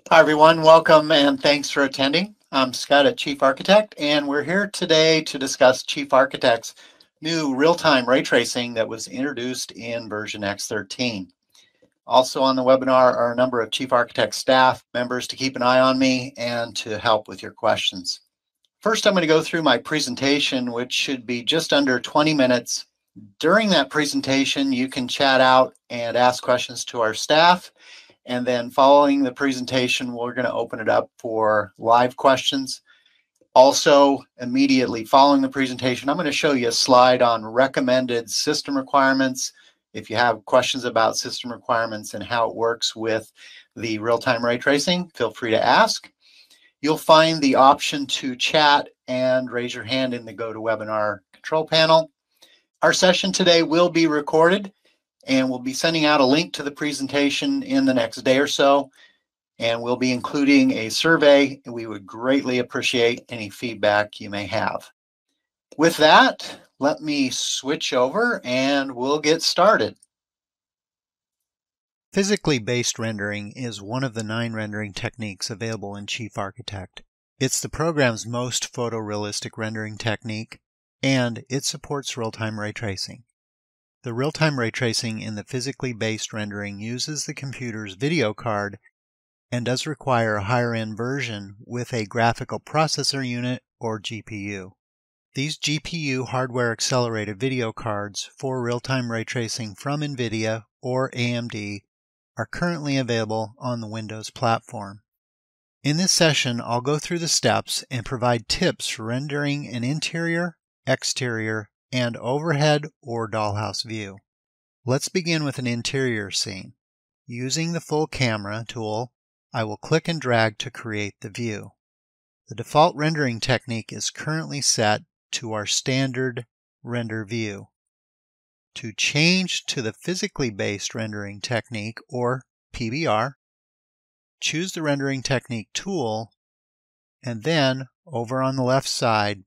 Hi, everyone. Welcome and thanks for attending. I'm Scott at Chief Architect, and we're here today to discuss Chief Architect's new real-time ray tracing that was introduced in version X13. Also on the webinar are a number of Chief Architect staff members to keep an eye on me and to help with your questions. First, I'm going to go through my presentation, which should be just under 20 minutes. During that presentation, you can chat out and ask questions to our staff. And then following the presentation, we're going to open it up for live questions. Also, immediately following the presentation, I'm going to show you a slide on recommended system requirements. If you have questions about system requirements and how it works with the real-time ray tracing, feel free to ask. You'll find the option to chat and raise your hand in the GoToWebinar control panel. Our session today will be recorded, and we'll be sending out a link to the presentation in the next day or so, and we'll be including a survey. We would greatly appreciate any feedback you may have. With that, let me switch over and we'll get started. Physically based rendering is one of the 9 rendering techniques available in Chief Architect. It's the program's most photorealistic rendering technique, and it supports real-time ray tracing. The real-time ray tracing in the physically based rendering uses the computer's video card and does require a higher-end version with a graphical processor unit or GPU. These GPU hardware-accelerated video cards for real-time ray tracing from NVIDIA or AMD are currently available on the Windows platform. In this session, I'll go through the steps and provide tips for rendering an interior, exterior, and overhead or dollhouse view. Let's begin with an interior scene. Using the full camera tool, I will click and drag to create the view. The default rendering technique is currently set to our standard render view. To change to the physically based rendering technique, or PBR, choose the rendering technique tool, and then over on the left side,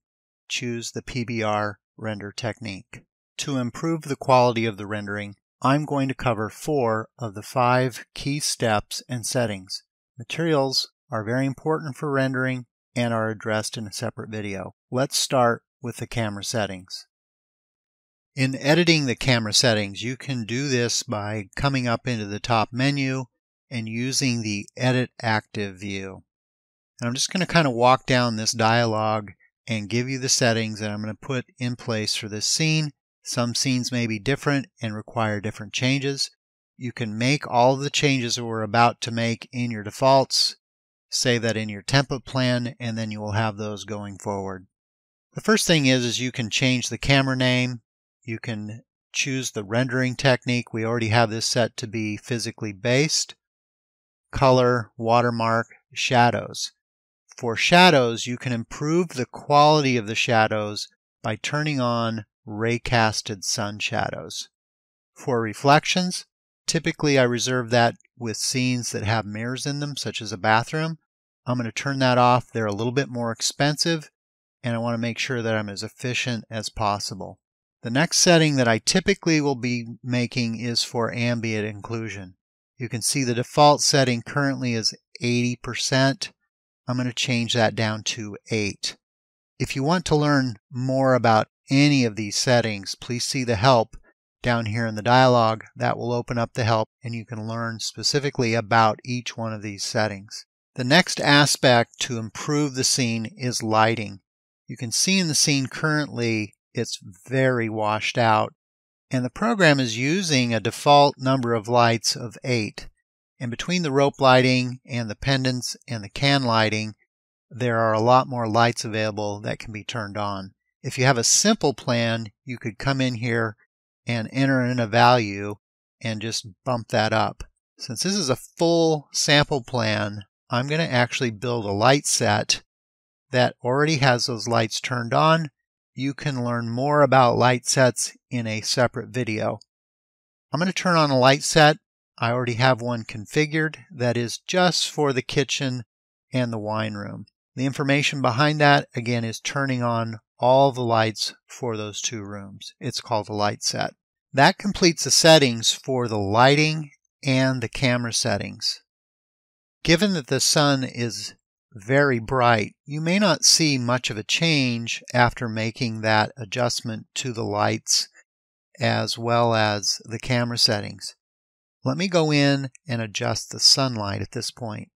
choose the PBR render technique. To improve the quality of the rendering, I'm going to cover 4 of the 5 key steps and settings. Materials are very important for rendering and are addressed in a separate video. Let's start with the camera settings. In editing the camera settings, you can do this by coming up into the top menu and using the Edit Active view. And I'm just going to kind of walk down this dialog and give you the settings that I'm going to put in place for this scene. Some scenes may be different and require different changes. You can make all of the changes that we're about to make in your defaults, save that in your template plan, and then you will have those going forward. The first thing is you can change the camera name. You can choose the rendering technique. We already have this set to be physically based. Color, watermark, shadows. For shadows, you can improve the quality of the shadows by turning on ray-casted sun shadows. For reflections, typically I reserve that with scenes that have mirrors in them, such as a bathroom. I'm going to turn that off. They're a little bit more expensive, and I want to make sure that I'm as efficient as possible. The next setting that I typically will be making is for ambient inclusion. You can see the default setting currently is 80%. I'm going to change that down to 8. If you want to learn more about any of these settings, please see the help down here in the dialog. That will open up the help and you can learn specifically about each one of these settings. The next aspect to improve the scene is lighting. You can see in the scene currently it's very washed out, and the program is using a default number of lights of 8. And between the rope lighting and the pendants and the can lighting, there are a lot more lights available that can be turned on. If you have a simple plan, you could come in here and enter in a value and just bump that up. Since this is a full sample plan, I'm going to actually build a light set that already has those lights turned on. You can learn more about light sets in a separate video. I'm going to turn on a light set. I already have one configured that is just for the kitchen and the wine room. The information behind that, again, is turning on all the lights for those 2 rooms. It's called a light set. That completes the settings for the lighting and the camera settings. Given that the sun is very bright, you may not see much of a change after making that adjustment to the lights as well as the camera settings. Let me go in and adjust the sunlight at this point.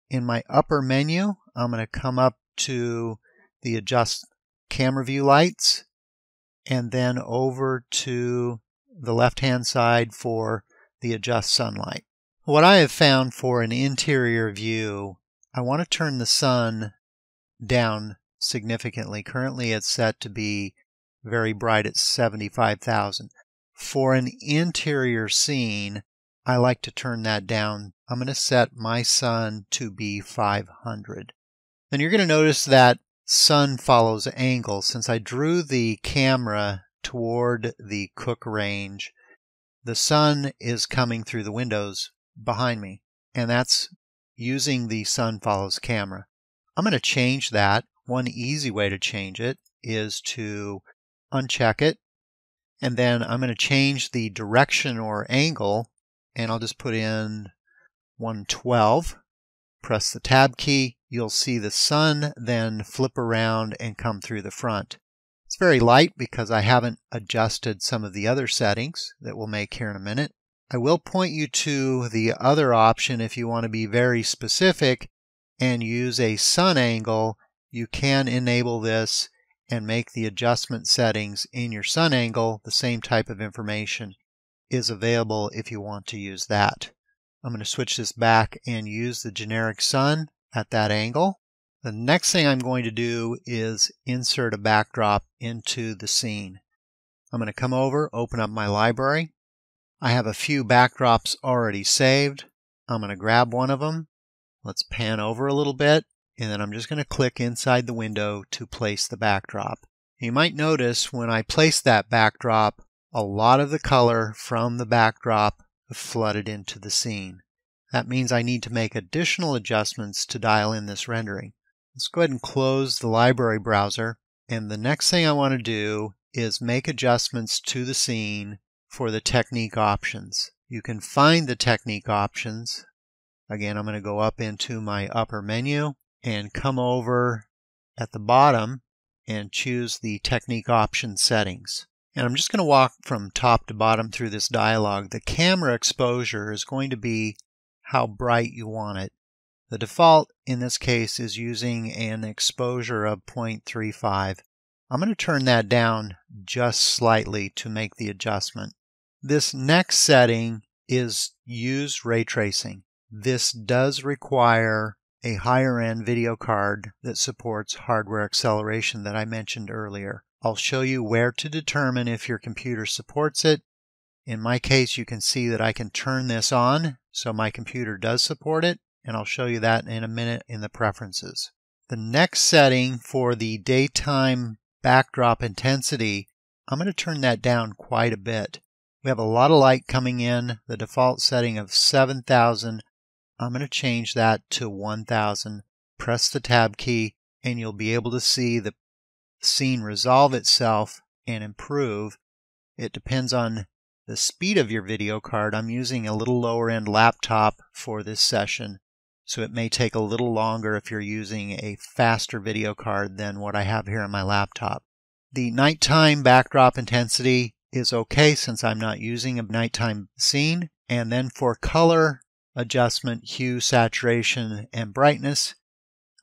In my upper menu, I'm going to come up to the Adjust Camera View Lights and then over to the left-hand side for the Adjust Sunlight. What I have found for an interior view, I want to turn the sun down significantly. Currently it's set to be very bright at 75,000. For an interior scene, I like to turn that down. I'm going to set my sun to be 500. Then you're going to notice that sun follows angle. Since I drew the camera toward the cook range, the sun is coming through the windows behind me, and that's using the sun follows camera. I'm going to change that. One easy way to change it is to uncheck it, and then I'm going to change the direction or angle, and I'll just put in 112. Press the tab key. You'll see the sun then flip around and come through the front. It's very light because I haven't adjusted some of the other settings that we'll make here in a minute. I will point you to the other option if you want to be very specific and use a sun angle. You can enable this and make the adjustment settings in your sun angle. The same type of information is available if you want to use that. I'm going to switch this back and use the generic sun at that angle. The next thing I'm going to do is insert a backdrop into the scene. I'm going to come over, open up my library. I have a few backdrops already saved. I'm going to grab one of them. Let's pan over a little bit, and then I'm just going to click inside the window to place the backdrop. You might notice when I place that backdrop, a lot of the color from the backdrop flooded into the scene. That means I need to make additional adjustments to dial in this rendering. Let's go ahead and close the library browser, and the next thing I want to do is make adjustments to the scene for the technique options. You can find the technique options. Again, I'm going to go up into my upper menu and come over at the bottom and choose the technique option settings. And I'm just going to walk from top to bottom through this dialog. The camera exposure is going to be how bright you want it. The default in this case is using an exposure of 0.35. I'm going to turn that down just slightly to make the adjustment. This next setting is use ray tracing. This does require a higher end video card that supports hardware acceleration that I mentioned earlier. I'll show you where to determine if your computer supports it. In my case, you can see that I can turn this on, so my computer does support it, and I'll show you that in a minute in the preferences. The next setting for the daytime backdrop intensity, I'm going to turn that down quite a bit. We have a lot of light coming in. The default setting of 7,000, I'm going to change that to 1,000. Press the tab key, and you'll be able to see the scene resolve itself and improve. It depends on the speed of your video card. I'm using a little lower end laptop for this session, so it may take a little longer if you're using a faster video card than what I have here on my laptop. The nighttime backdrop intensity is okay since I'm not using a nighttime scene. And then for color adjustment, hue, saturation, and brightness,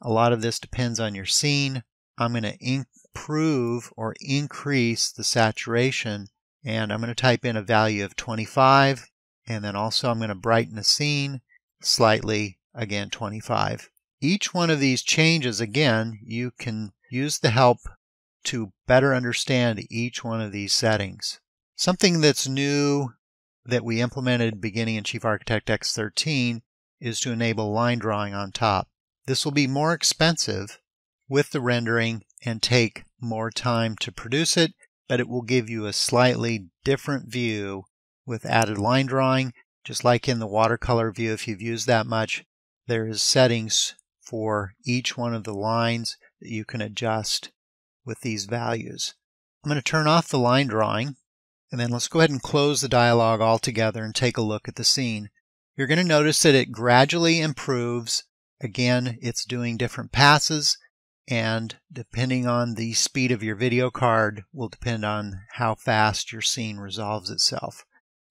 a lot of this depends on your scene. I'm going to improve or increase the saturation, and I'm going to type in a value of 25, and then also I'm going to brighten the scene slightly, again 25. Each one of these changes, again, you can use the help to better understand each one of these settings. Something that's new that we implemented beginning in Chief Architect X13 is to enable line drawing on top. This will be more expensive with the rendering and take more time to produce it, but it will give you a slightly different view with added line drawing. Just like in the watercolor view, if you've used that much, there is settings for each one of the lines that you can adjust with these values. I'm going to turn off the line drawing, and then let's go ahead and close the dialog altogether and take a look at the scene. You're going to notice that it gradually improves. Again, it's doing different passes, and depending on the speed of your video card will depend on how fast your scene resolves itself.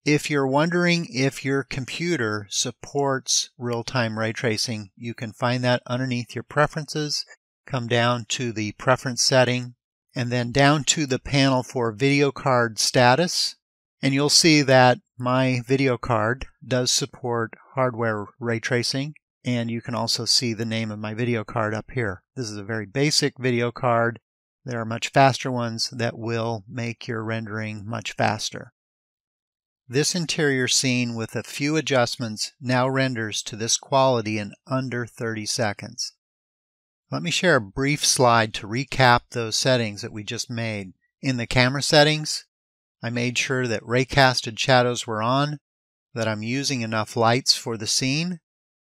If you're wondering if your computer supports real-time ray tracing, you can find that underneath your preferences. Come down to the preference setting and then down to the panel for video card status, and you'll see that my video card does support hardware ray tracing, and you can also see the name of my video card up here. This is a very basic video card. There are much faster ones that will make your rendering much faster. This interior scene with a few adjustments now renders to this quality in under 30 seconds. Let me share a brief slide to recap those settings that we just made. In the camera settings, I made sure that raycasted shadows were on, that I'm using enough lights for the scene,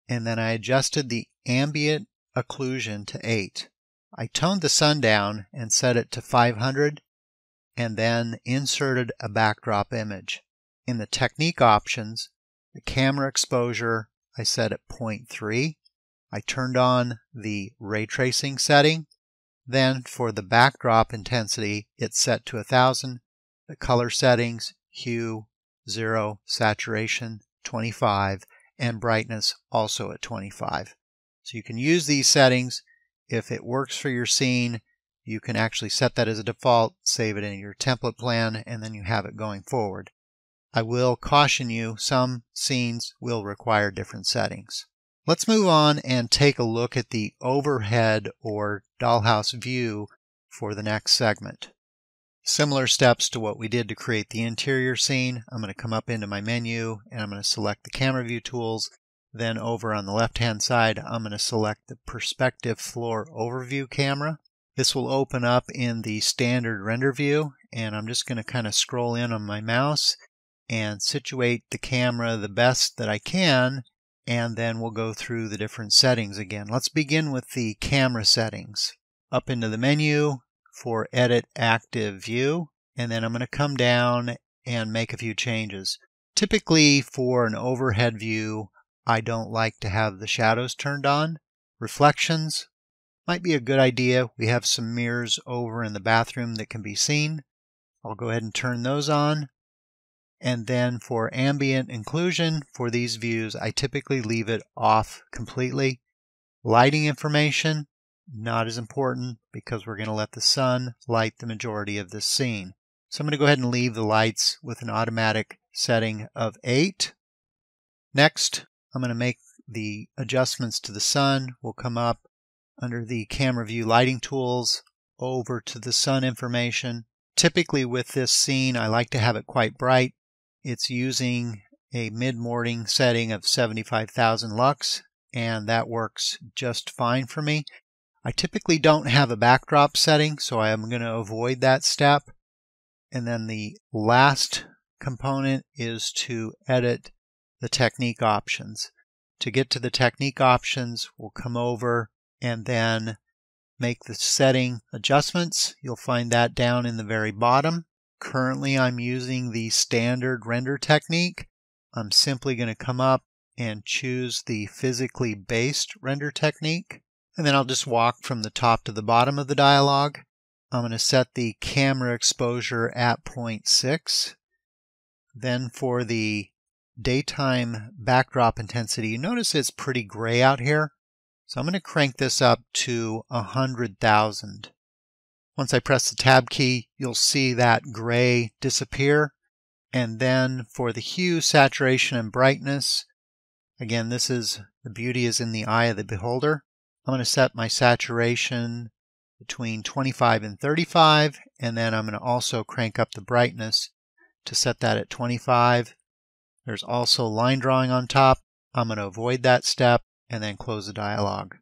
and then I adjusted the ambient occlusion to 8. I toned the sun down and set it to 500, and then inserted a backdrop image. In the technique options, the camera exposure I set at 0.3. I turned on the ray tracing setting. Then for the backdrop intensity, it's set to 1000. The color settings, hue, 0, saturation, 25, and brightness also at 25. So you can use these settings. If it works for your scene, you can actually set that as a default, save it in your template plan, and then you have it going forward. I will caution you, some scenes will require different settings. Let's move on and take a look at the overhead or dollhouse view for the next segment. Similar steps to what we did to create the interior scene. I'm going to come up into my menu and I'm going to select the camera view tools. Then over on the left hand side, I'm going to select the perspective floor overview camera. This will open up in the standard render view, and I'm just going to kind of scroll in on my mouse and situate the camera the best that I can, and then we'll go through the different settings again. Let's begin with the camera settings. Up into the menu for Edit Active View, and then I'm going to come down and make a few changes. Typically for an overhead view, I don't like to have the shadows turned on. Reflections might be a good idea. We have some mirrors over in the bathroom that can be seen. I'll go ahead and turn those on. And then for ambient inclusion for these views, I typically leave it off completely. Lighting information, not as important because we're going to let the sun light the majority of this scene. So I'm going to go ahead and leave the lights with an automatic setting of 8. Next, I'm going to make the adjustments to the sun. We'll come up under the camera view lighting tools over to the sun information. Typically with this scene, I like to have it quite bright. It's using a mid-morning setting of 75,000 lux, and that works just fine for me. I typically don't have a backdrop setting, so I am going to avoid that step. And then the last component is to edit the technique options. To get to the technique options, we'll come over and then make the setting adjustments. You'll find that down in the very bottom. Currently I'm using the standard render technique. I'm simply going to come up and choose the physically based render technique. And then I'll just walk from the top to the bottom of the dialog. I'm going to set the camera exposure at 0.6. Then for the daytime backdrop intensity, you notice it's pretty gray out here. So I'm going to crank this up to 100,000. Once I press the tab key, you'll see that gray disappear. And then for the hue, saturation, and brightness, again, the beauty is in the eye of the beholder. I'm going to set my saturation between 25 and 35, and then I'm going to also crank up the brightness to set that at 25. There's also line drawing on top. I'm going to avoid that step and then close the dialog.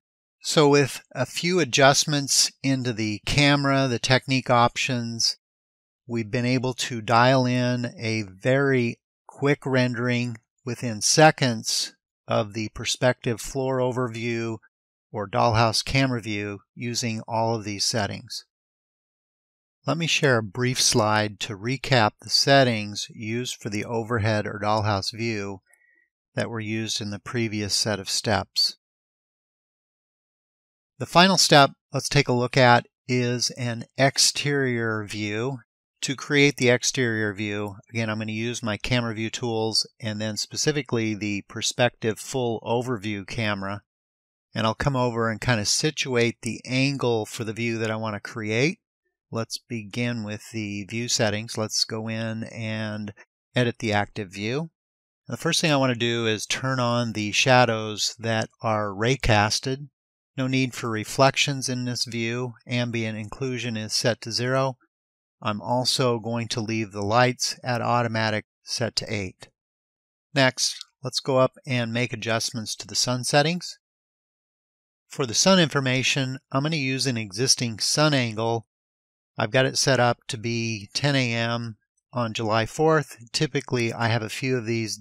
So with a few adjustments into the camera, the technique options, we've been able to dial in a very quick rendering within seconds of the perspective floor overview or dollhouse camera view using all of these settings. Let me share a brief slide to recap the settings used for the overhead or dollhouse view. that were used in the previous set of steps. The final step let's take a look at is an exterior view. To create the exterior view, again, I'm going to use my camera view tools and then specifically the perspective full overview camera. And I'll come over and kind of situate the angle for the view that I want to create. Let's begin with the view settings. Let's go in and edit the active view. The first thing I want to do is turn on the shadows that are raycasted. No need for reflections in this view. Ambient inclusion is set to 0. I'm also going to leave the lights at automatic set to 8. Next, let's go up and make adjustments to the sun settings. For the sun information, I'm going to use an existing sun angle. I've got it set up to be 10 a.m. on July 4th. Typically, I have a few of these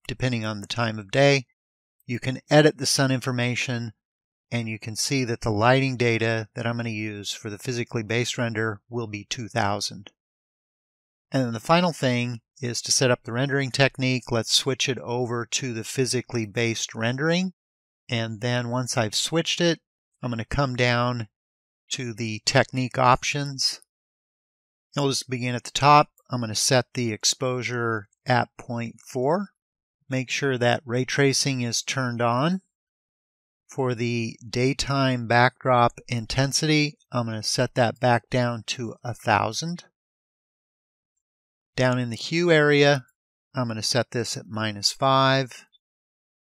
depending on the time of day. You can edit the sun information, and you can see that the lighting data that I'm going to use for the physically based render will be 2000. And then the final thing is to set up the rendering technique. Let's switch it over to the physically based rendering. And then once I've switched it, I'm going to come down to the technique options. I'll just begin at the top. I'm going to set the exposure at 0.4. Make sure that ray tracing is turned on. For the daytime backdrop intensity, I'm going to set that back down to 1000. Down in the hue area, I'm going to set this at -5.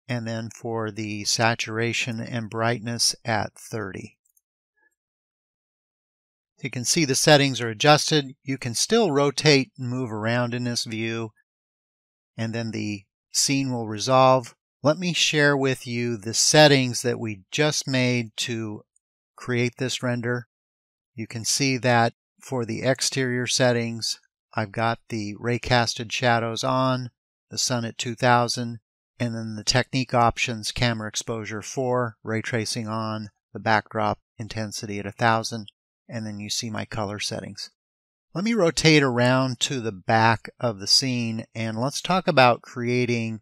And then for the saturation and brightness at 30. You can see the settings are adjusted. You can still rotate and move around in this view, and then the scene will resolve. Let me share with you the settings that we just made to create this render. You can see that for the exterior settings, I've got the raycasted shadows on, the sun at 2000, and then the technique options, camera exposure 4, ray tracing on, the backdrop intensity at 1000, and then you see my color settings. Let me rotate around to the back of the scene, and let's talk about creating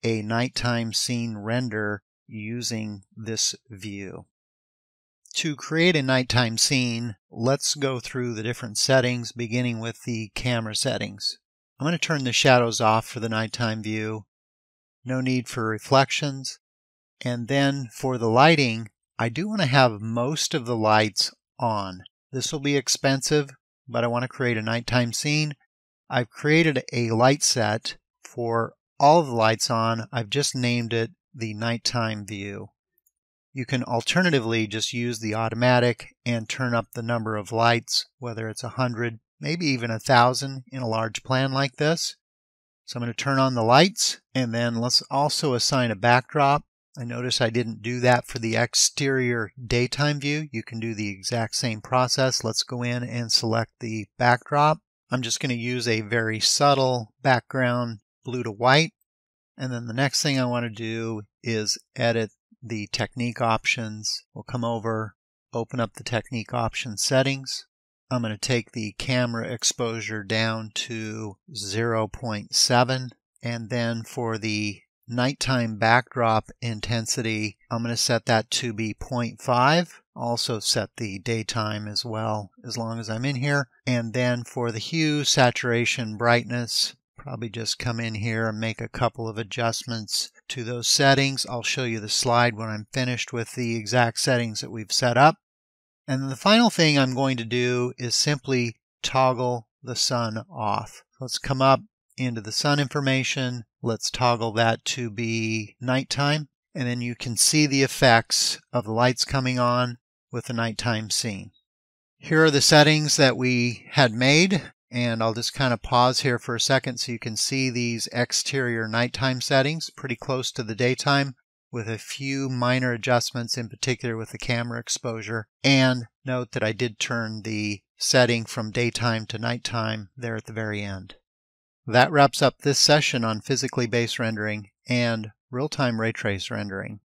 a nighttime scene render using this view. To create a nighttime scene, let's go through the different settings, beginning with the camera settings. I'm going to turn the shadows off for the nighttime view. No need for reflections. And then for the lighting, I do want to have most of the lights on. This will be expensive, but I want to create a nighttime scene. I've created a light set for all of the lights on. I've just named it the nighttime view. You can alternatively just use the automatic and turn up the number of lights, whether it's 100, maybe even 1000 in a large plan like this. So I'm going to turn on the lights, and then let's also assign a backdrop. I notice I didn't do that for the exterior daytime view. You can do the exact same process. Let's go in and select the backdrop. I'm just going to use a very subtle background, blue to white. And then the next thing I want to do is edit the technique options. We'll come over, open up the technique option settings. I'm going to take the camera exposure down to 0.7, and then for the nighttime backdrop intensity, I'm going to set that to be 0.5. Also set the daytime as well, as long as I'm in here. And then for the hue, saturation, brightness, probably just come in here and make a couple of adjustments to those settings. I'll show you the slide when I'm finished with the exact settings that we've set up. And then the final thing I'm going to do is simply toggle the sun off. Let's come up into the sun information. Let's toggle that to be nighttime. And then you can see the effects of the lights coming on with the nighttime scene. Here are the settings that we had made. And I'll just kind of pause here for a second so you can see these exterior nighttime settings pretty close to the daytime, with a few minor adjustments, in particular with the camera exposure. And note that I did turn the setting from daytime to nighttime there at the very end. That wraps up this session on physically based rendering and real-time ray trace rendering.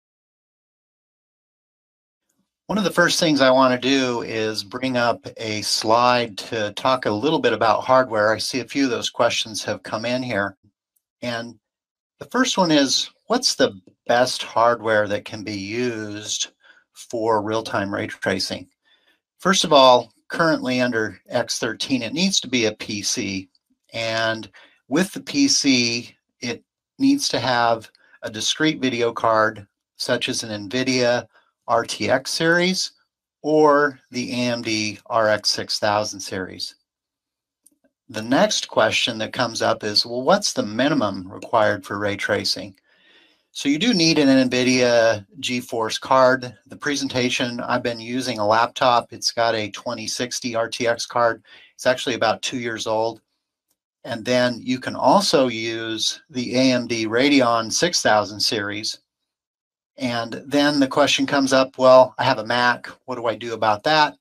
One of the first things I want to do is bring up a slide to talk a little bit about hardware. I see a few of those questions have come in here. And the first one is, what's the best hardware that can be used for real-time ray tracing? First of all, currently under X13, it needs to be a PC. And with the PC, it needs to have a discrete video card, such as an NVIDIA RTX series or the AMD RX 6000 series. The next question that comes up is, well, what's the minimum required for ray tracing? So you do need an NVIDIA GeForce card. The presentation, I've been using a laptop. It's got a 2060 RTX card. It's actually about 2 years old. And then you can also use the AMD Radeon 6000 series. And then the question comes up, well, I have a Mac. What do I do about that?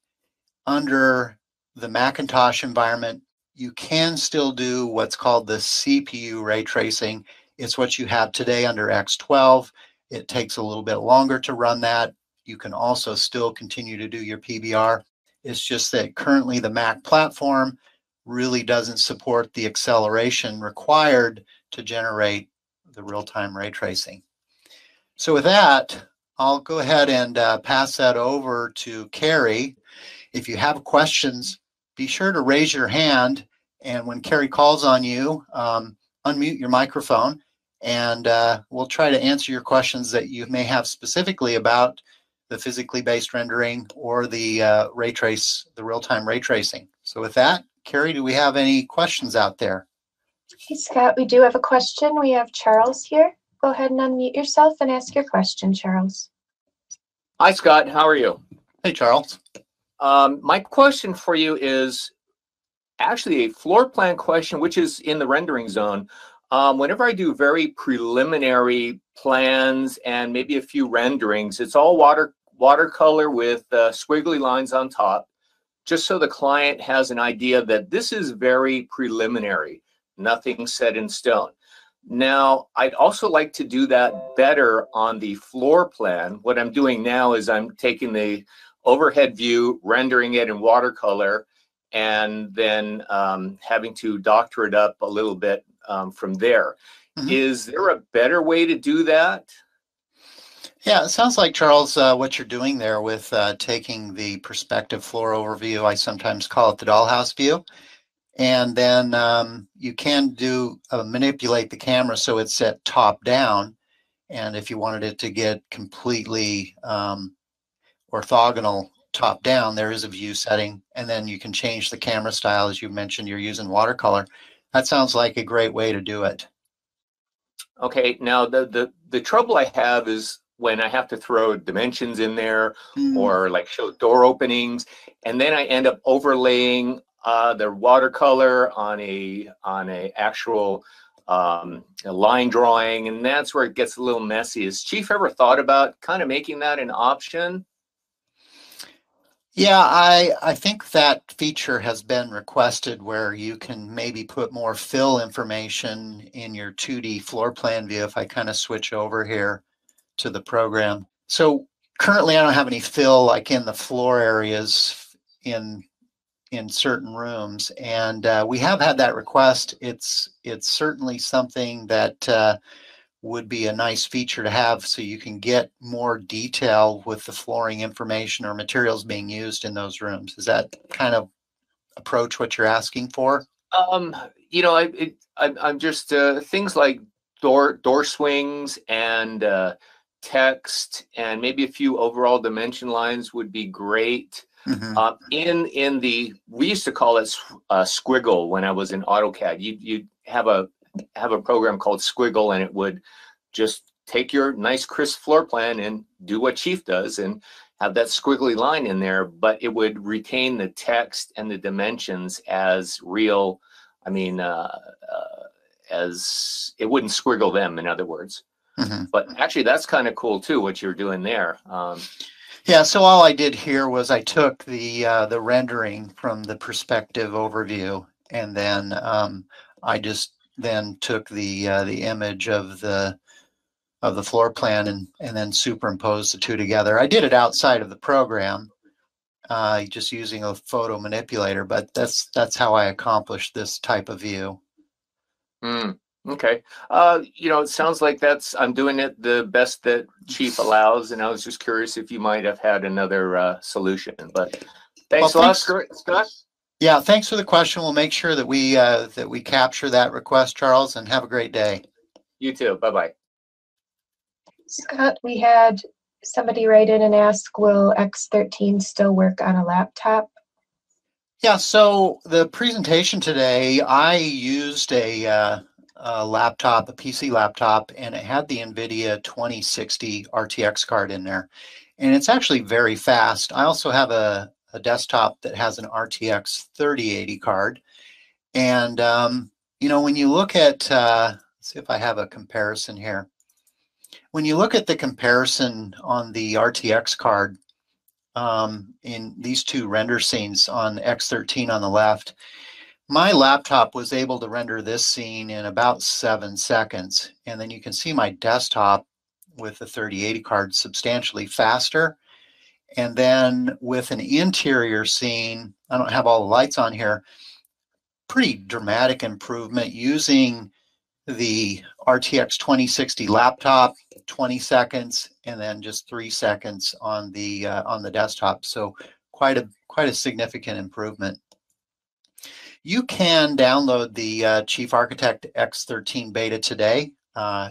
Under the Macintosh environment, you can still do what's called the CPU ray tracing. It's what you have today under X12. It takes a little bit longer to run that. You can also still continue to do your PBR. It's just that currently the Mac platform really doesn't support the acceleration required to generate the real-time ray tracing. So with that, I'll go ahead and pass that over to Carrie. If you have questions, be sure to raise your hand, and when Carrie calls on you, unmute your microphone, and we'll try to answer your questions that you may have specifically about the physically based rendering or the real-time ray tracing. So with that, Carrie, do we have any questions out there? Hey, Scott, we do have a question. We have Charles here. Go ahead and unmute yourself and ask your question, Charles. Hi, Scott. How are you? Hey, Charles. My question for you is actually a floor plan question, which is in the rendering zone. Whenever I do very preliminary plans and maybe a few renderings, it's all watercolor with squiggly lines on top, just so the client has an idea that this is very preliminary, nothing set in stone. Now, I'd also like to do that better on the floor plan. What I'm doing now is I'm taking the overhead view, rendering it in watercolor, and then having to doctor it up a little bit from there. Mm-hmm. Is there a better way to do that? Yeah, it sounds like, Charles, what you're doing there with taking the perspective floor overview, I sometimes call it the dollhouse view, and then you can manipulate the camera so it's set top down, and if you wanted it to get completely orthogonal top down, there is a view setting, and then you can change the camera style. As you mentioned, you're using watercolor. That sounds like a great way to do it. Okay, now the trouble I have is when I have to throw dimensions in there or like show door openings, and then I end up overlaying the watercolor on a actual line drawing, and that's where it gets a little messy. Has Chief ever thought about kind of making that an option? Yeah, I think that feature has been requested where you can maybe put more fill information in your 2D floor plan view. If I kind of switch over here to the program. So currently I don't have any fill like in the floor areas in certain rooms, and we have had that request. It's certainly something that would be a nice feature to have, so you can get more detail with the flooring information or materials being used in those rooms. Is that kind of approach what you're asking for? You know, I'm just things like door swings and text and maybe a few overall dimension lines would be great. Mm-hmm. We used to call it squiggle when I was in AutoCAD. You'd have a program called Squiggle, and it would just take your nice crisp floor plan and do what Chief does and have that squiggly line in there, but it would retain the text and the dimensions as real. I mean, as it wouldn't squiggle them, in other words. Mm-hmm. But actually, that's kind of cool too, what you're doing there. Yeah, so all I did here was I took the rendering from the perspective overview, and then I just then took the image of the floor plan and then superimposed the two together. I did it outside of the program, just using a photo manipulator, but that's how I accomplished this type of view. Okay. It sounds like I'm doing it the best that Chief allows, and I was just curious if you might have had another solution. But thanks a lot, Scott. Yeah, thanks for the question. We'll make sure that we capture that request, Charles, and have a great day. You too. Bye-bye. Scott, we had somebody write in and ask, will X13 still work on a laptop? Yeah, so the presentation today, I used a laptop, a PC laptop, and it had the NVIDIA 2060 RTX card in there. And it's actually very fast. I also have a desktop that has an RTX 3080 card. And, when you look at, let's see if I have a comparison here. When you look at the comparison on the RTX card, in these two render scenes on X13 on the left, my laptop was able to render this scene in about 7 seconds. And then you can see my desktop with the 3080 card substantially faster. And then with an interior scene, I don't have all the lights on here, pretty dramatic improvement using the RTX 2060 laptop, 20 seconds, and then just 3 seconds on the desktop. So quite a significant improvement. You can download the Chief Architect X13 Beta today.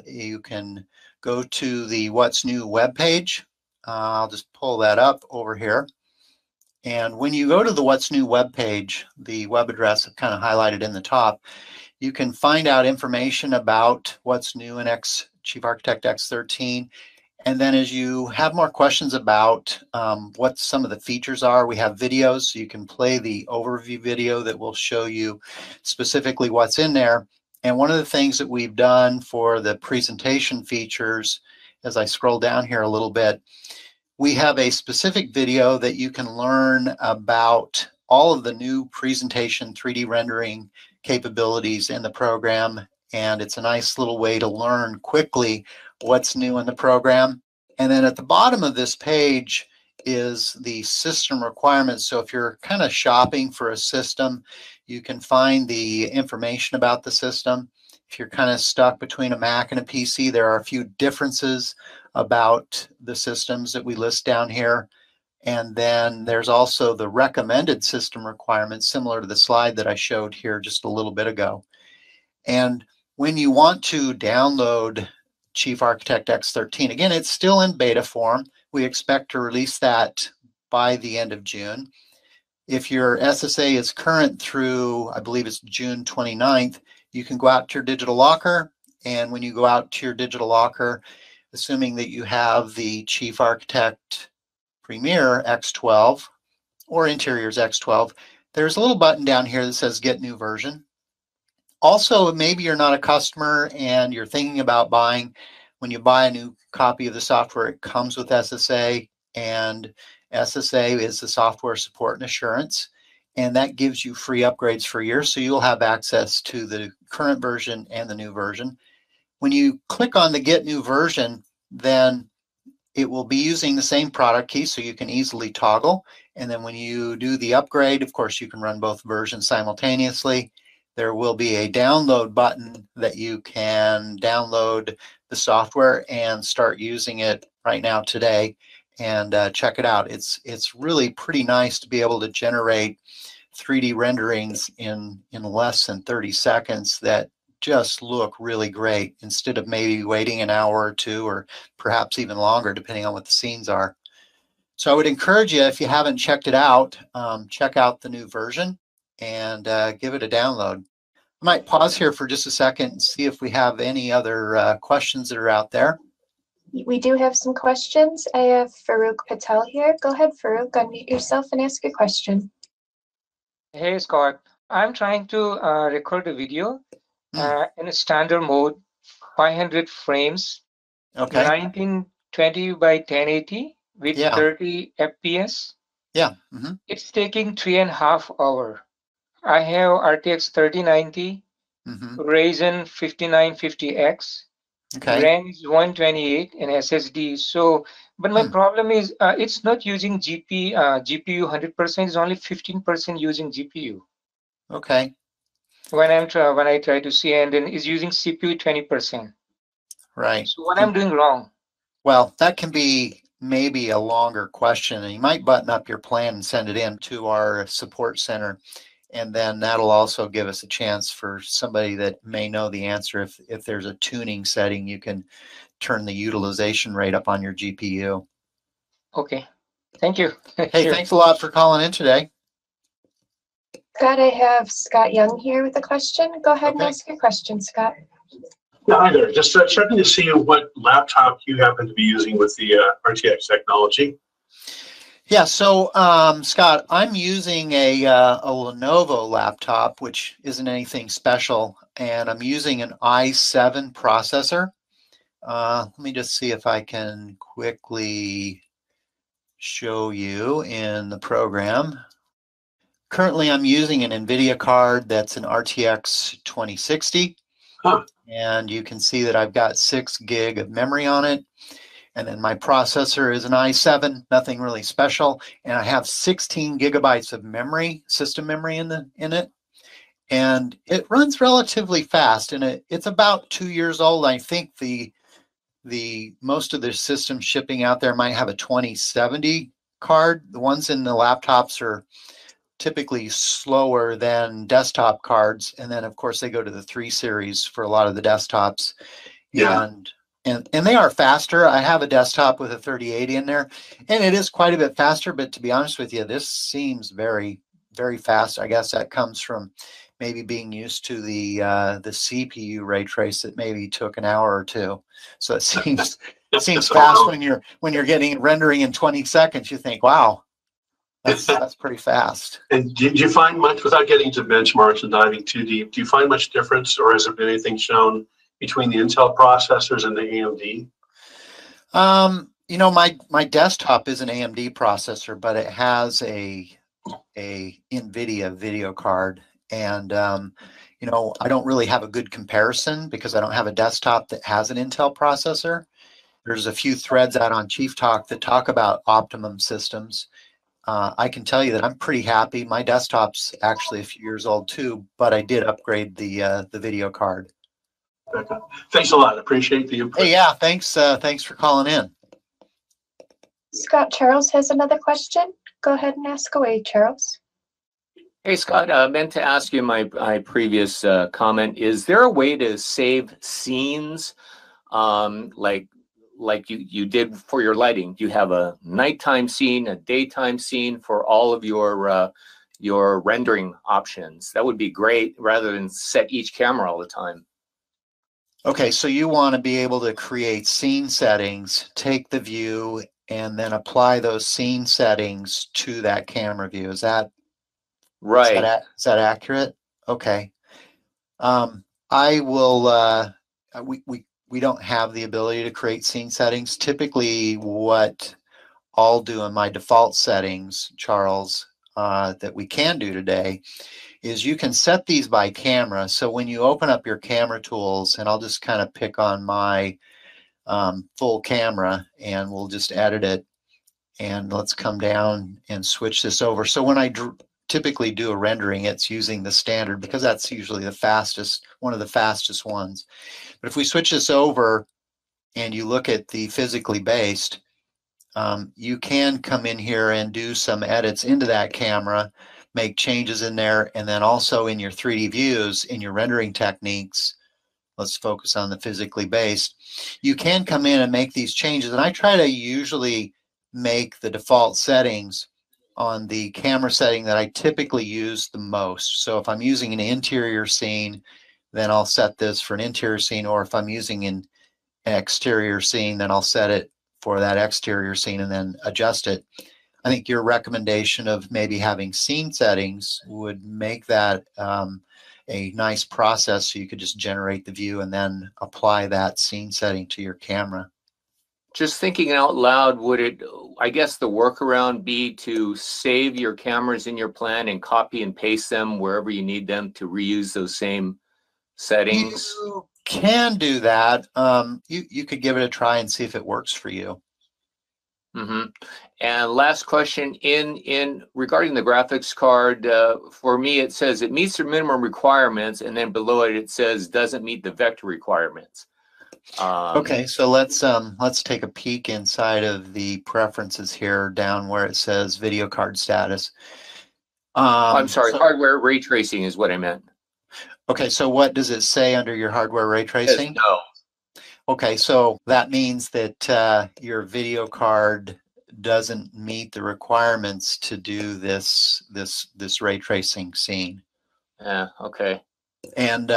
You can go to the What's New webpage. I'll just pull that up over here. And when you go to the What's New webpage, the web address is kind of highlighted in the top, you can find out information about what's new in Chief Architect X13. And then as you have more questions about what some of the features are, we have videos, so you can play the overview video that will show you specifically what's in there. And one of the things that we've done for the presentation features, as I scroll down here a little bit, we have a specific video that you can learn about all of the new presentation 3D rendering capabilities in the program, and it's a nice little way to learn quickly what's new in the program. And then at the bottom of this page is the system requirements. So if you're kind of shopping for a system, you can find the information about the system. If you're kind of stuck between a Mac and a PC, there are a few differences about the systems that we list down here. And then there's also the recommended system requirements, similar to the slide that I showed here just a little bit ago. And when you want to download Chief Architect X13, again, it's still in beta form. We expect to release that by the end of June. If your SSA is current through, I believe it's June 29th, you can go out to your digital locker. And when you go out to your digital locker, assuming that you have the Chief Architect Premier X12 or Interiors X12, there's a little button down here that says Get New Version. Also, maybe you're not a customer and you're thinking about buying. When you buy a new copy of the software, it comes with SSA, and SSA is the software support and assurance, and that gives you free upgrades for a year, so you'll have access to the current version and the new version. When you click on the Get New Version, then it will be using the same product key, so you can easily toggle. And then when you do the upgrade, of course, you can run both versions simultaneously. There will be a download button that you can download the software and start using it right now today and check it out. It's really pretty nice to be able to generate 3D renderings in less than 30 seconds that just look really great, instead of maybe waiting an hour or two or perhaps even longer depending on what the scenes are. So I would encourage you, if you haven't checked it out, check out the new version and give it a download. I might pause here for just a second and see if we have any other questions that are out there. We do have some questions. I have Farouk Patel here. Go ahead, Farouk, unmute yourself and ask your question. Hey, Scott. I'm trying to record a video in a standard mode, 500 frames, Okay. 1920 by 1080 with 30 FPS. Yeah. It's taking 3.5 hours. I have RTX 3090, Ryzen 5950X, RAM is 128 and SSD. So, but my problem is it's not using GPU 100%, it's only 15% using GPU. Okay. when I try to see, and then is using CPU 20%. Right. So what I'm doing wrong? Well, that can be maybe a longer question, and you might button up your plan and send it in to our support center, and then that'll also give us a chance for somebody that may know the answer. If there's a tuning setting, you can turn the utilization rate up on your GPU. Okay, thank you. Hey, Sure. thanks a lot for calling in today. Scott, I have Scott Young here with a question. Go ahead and Okay. ask your question, Scott. Yeah, hi there. Just checking to see what laptop you happen to be using with the RTX technology. Yeah, so Scott, I'm using a Lenovo laptop, which isn't anything special, and I'm using an i7 processor. Let me just see if I can quickly show you in the program. Currently, I'm using an NVIDIA card that's an RTX 2060, and you can see that I've got 6 gig of memory on it. And then my processor is an i7, nothing really special. And I have 16 gigabytes of memory, system memory in it. And it runs relatively fast, and it's about 2 years old. I think the most of the systems shipping out there might have a 2070 card. The ones in the laptops are typically slower than desktop cards. And then of course they go to the 3 series for a lot of the desktops. Yeah. And they are faster. I have a desktop with a 3080 in there, and it is quite a bit faster. But to be honest with you, this seems very, very fast. I guess that comes from maybe being used to the CPU ray trace that maybe took an hour or two. So it seems fast when you're getting rendering in 20 seconds. You think, wow, that's pretty fast. And did you find much, without getting to benchmarks and diving too deep, do you find much difference, or has there been anything shown between the Intel processors and the AMD? You know, my desktop is an AMD processor, but it has a NVIDIA video card, and you know, I don't really have a good comparison because I don't have a desktop that has an Intel processor. There's a few threads out on Chief Talk that talk about optimum systems. I can tell you that I'm pretty happy. My desktop's actually a few years old too, but I did upgrade the video card. Thanks a lot. Appreciate the input. Hey, yeah, thanks for calling in. Scott, Charles has another question. Go ahead and ask away, Charles. Hey, Scott, I meant to ask you my previous comment. Is there a way to save scenes like you did for your lighting? Do you have a nighttime scene, a daytime scene for all of your rendering options? That would be great rather than set each camera all the time. Okay, so you want to be able to create scene settings, take the view, and then apply those scene settings to that camera view. Is that right? Is that accurate? Okay. I will. We don't have the ability to create scene settings. Typically, what I'll do in my default settings, Charles, that we can do today, is you can set these by camera. So when you open up your camera tools, and I'll just kind of pick on my full camera, and we'll just edit it, and let's come down and switch this over. So when I typically do a rendering, it's using the standard because that's usually the fastest, one of the fastest ones. But if we switch this over and you look at the physically based, you can come in here and do some edits into that camera, make changes in there, and then also in your 3D views, in your rendering techniques, let's focus on the physically based, you can come in and make these changes. And I try to usually make the default settings on the camera setting that I typically use the most. So if I'm using an interior scene, then I'll set this for an interior scene, or if I'm using an exterior scene, then I'll set it for that exterior scene and then adjust it. I think your recommendation of maybe having scene settings would make that a nice process, so you could just generate the view and then apply that scene setting to your camera. Just thinking out loud, would it, I guess the workaround be to save your cameras in your plan and copy and paste them wherever you need them to reuse those same settings? You can do that. You could give it a try and see if it works for you. Mm-hmm. And last question, in regarding the graphics card, for me it says it meets the minimum requirements, and then below it it says doesn't meet the vector requirements. Okay, so let's take a peek inside of the preferences here, down where it says video card status. I'm sorry, hardware ray tracing is what I meant. Okay, so what does it say under your hardware ray tracing? It says no. Okay, so that means that your video card doesn't meet the requirements to do this ray tracing scene. Yeah. Okay. And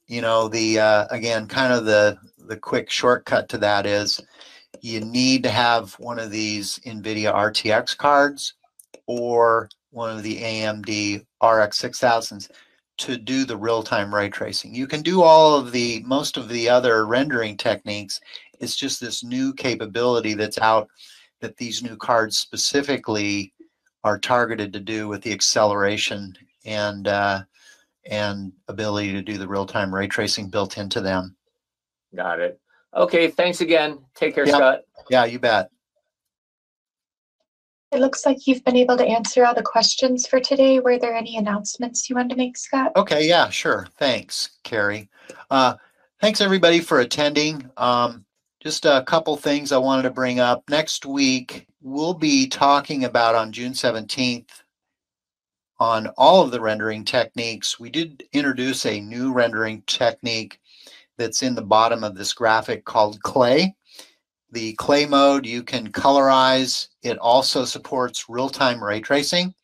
you know, the again, kind of the quick shortcut to that is you need to have one of these NVIDIA RTX cards or one of the AMD RX 6000s to do the real-time ray tracing. You can do most of the other rendering techniques. It's just this new capability that's out that these new cards specifically are targeted to do with the acceleration and ability to do the real-time ray tracing built into them. Got it. Okay, thanks again. Take care, Yep. Scott. Yeah, you bet. It looks like you've been able to answer all the questions for today. Were there any announcements you wanted to make, Scott? Okay, yeah, sure. Thanks, Carrie. Thanks everybody for attending. Just a couple things I wanted to bring up. Next week, we'll be talking about on June 17th on all of the rendering techniques. We did introduce a new rendering technique that's in the bottom of this graphic called clay. The clay mode, you can colorize. It also supports real-time ray tracing.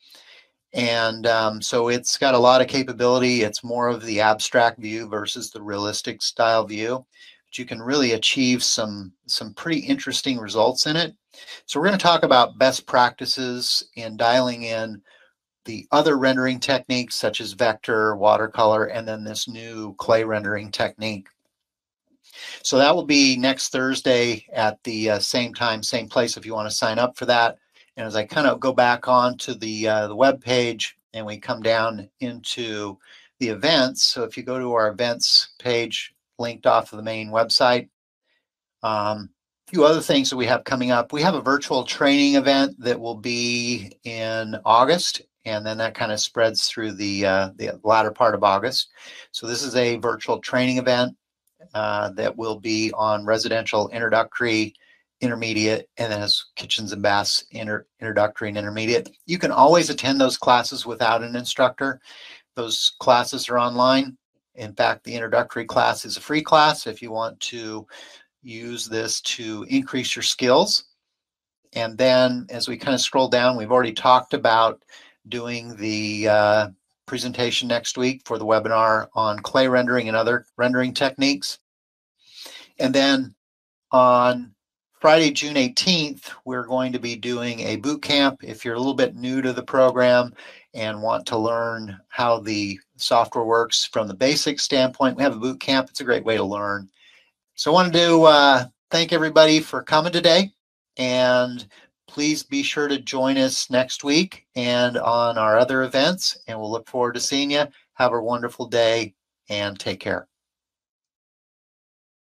And so it's got a lot of capability. It's more of the abstract view versus the realistic style view. But you can really achieve some pretty interesting results in it. So we're going to talk about best practices in dialing in the other rendering techniques such as vector, watercolor, and then this new clay rendering technique. So that will be next Thursday at the same time, same place if you want to sign up for that. And as I kind of go back onto the web page and we come down into the events, so if you go to our events page linked off of the main website, a few other things that we have coming up. We have a virtual training event that will be in August, and then that kind of spreads through the latter part of August. So this is a virtual training event that will be on residential, introductory, intermediate, and then as kitchens and baths, introductory and intermediate. You can always attend those classes without an instructor. Those classes are online. In fact, the introductory class is a free class if you want to use this to increase your skills. And then as we kind of scroll down, we've already talked about doing the presentation next week for the webinar on clay rendering and other rendering techniques. And then on Friday, June 18th, we're going to be doing a boot camp. If you're a little bit new to the program and want to learn how the software works from the basic standpoint, we have a boot camp. It's a great way to learn. So I wanted to thank everybody for coming today, and please be sure to join us next week and on our other events, and we'll look forward to seeing you. Have a wonderful day and take care.